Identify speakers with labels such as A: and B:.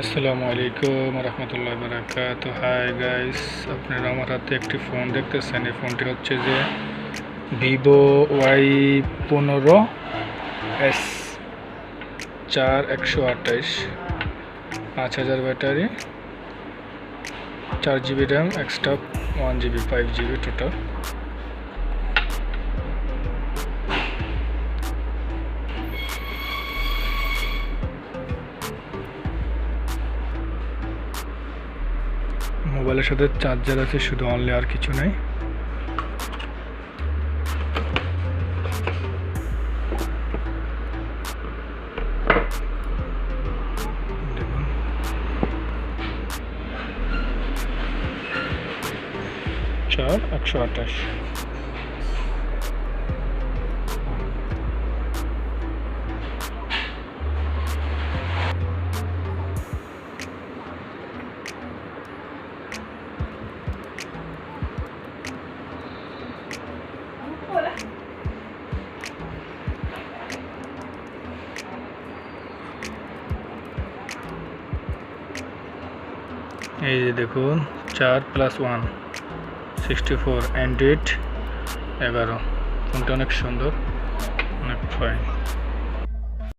A: আসসালামু আলাইকুম রহমতুল্লাহি বারাকাতুহু। হাই গাইস, আপনারা আমার হাতে একটি ফোন দেখতেছেন। এই ফোনটি হচ্ছে যে Vivo Y15s 4128, 5000 battery, 4GB RAM, extra 1GB, 5GB total. মোবাইলের সাথে চার্জার আছে শুধু, অনলি, আর কিছু নেই। দেখুন, চার 128। এই যে দেখুন, 4+1 64, অ্যান্ড্রয়েড 11। ফোনটা অনেক সুন্দর, অনেক ফাইন।